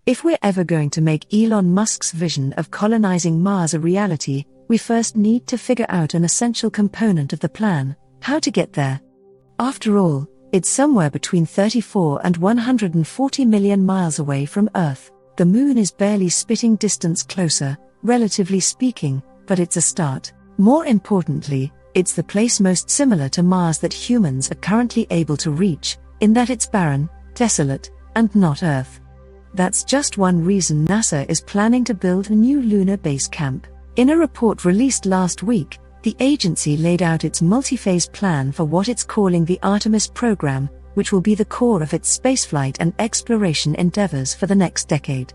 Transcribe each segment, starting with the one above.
If we're ever going to make Elon Musk's vision of colonizing Mars a reality, we first need to figure out an essential component of the plan: how to get there. After all, it's somewhere between 34 and 140 million miles away from Earth. The Moon is barely spitting distance closer, relatively speaking, but it's a start. More importantly, it's the place most similar to Mars that humans are currently able to reach, in that it's barren, desolate, and not Earth. That's just one reason NASA is planning to build a new lunar base camp. In a report released last week, the agency laid out its multi-phase plan for what it's calling the Artemis Program, which will be the core of its spaceflight and exploration endeavors for the next decade.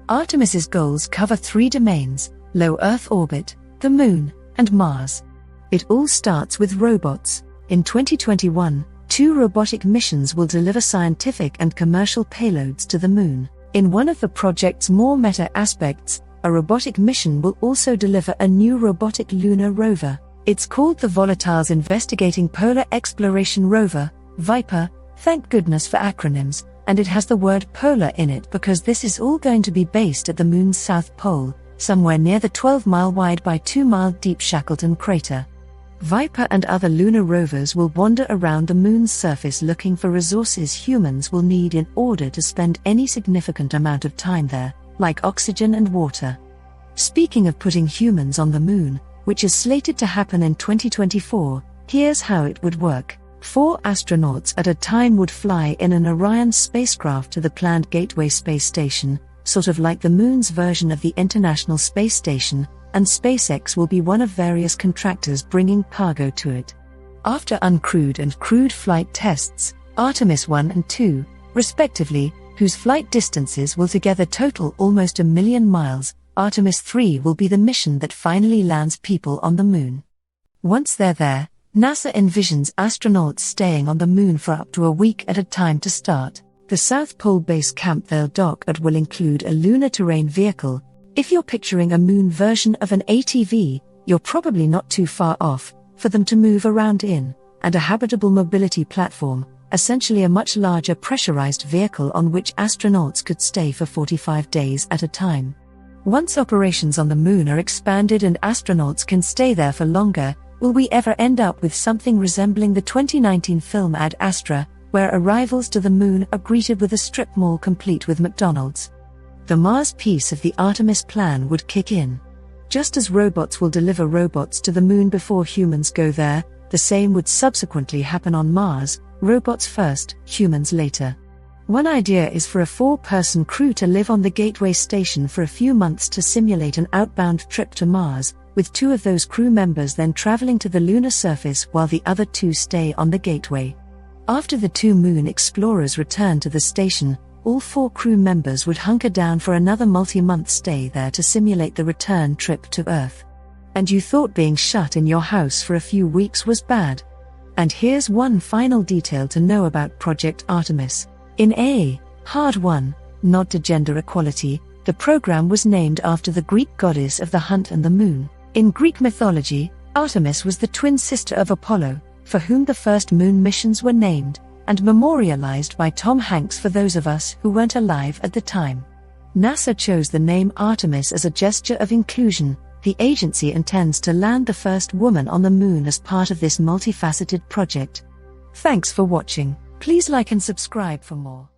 Artemis's goals cover 3 domains: low Earth orbit, the Moon, and Mars. It all starts with robots. In 2021, 2 robotic missions will deliver scientific and commercial payloads to the Moon. In one of the project's more meta aspects, a robotic mission will also deliver a new robotic lunar rover. It's called the Volatiles Investigating Polar Exploration Rover, VIPER, thank goodness for acronyms, and it has the word polar in it because this is all going to be based at the Moon's south pole, somewhere near the 12-mile wide by 2-mile deep Shackleton crater. VIPER and other lunar rovers will wander around the Moon's surface looking for resources humans will need in order to spend any significant amount of time there, like oxygen and water. Speaking of putting humans on the Moon, which is slated to happen in 2024, here's how it would work. 4 astronauts at a time would fly in an Orion spacecraft to the planned Gateway space station, sort of like the Moon's version of the International Space Station, and SpaceX will be one of various contractors bringing cargo to it. After uncrewed and crewed flight tests, Artemis 1 and 2, respectively, whose flight distances will together total almost 1 million miles, Artemis 3 will be the mission that finally lands people on the Moon. Once they're there, NASA envisions astronauts staying on the Moon for up to a week at a time to start. The South Pole base camp they'll dock at will include a lunar terrain vehicle. If you're picturing a Moon version of an ATV, you're probably not too far off, for them to move around in, and a habitable mobility platform, essentially a much larger pressurized vehicle on which astronauts could stay for 45 days at a time. Once operations on the Moon are expanded and astronauts can stay there for longer, will we ever end up with something resembling the 2019 film Ad Astra, where arrivals to the Moon are greeted with a strip mall complete with McDonald's? The Mars piece of the Artemis plan would kick in. Just as robots will deliver robots to the Moon before humans go there, the same would subsequently happen on Mars, robots first, humans later. One idea is for a 4-person crew to live on the Gateway station for a few months to simulate an outbound trip to Mars, with 2 of those crew members then traveling to the lunar surface while the other 2 stay on the Gateway. After the 2 Moon explorers return to the station, all 4 crew members would hunker down for another multi-month stay there to simulate the return trip to Earth. And you thought being shut in your house for a few weeks was bad? And here's one final detail to know about Project Artemis. In a hard one, nod to gender equality, the program was named after the Greek goddess of the hunt and the moon. In Greek mythology, Artemis was the twin sister of Apollo, for whom the first Moon missions were named, and memorialized by Tom Hanks for those of us who weren't alive at the time. NASA chose the name Artemis as a gesture of inclusion. The agency intends to land the first woman on the Moon as part of this multifaceted project. Thanks for watching. Please like and subscribe for more.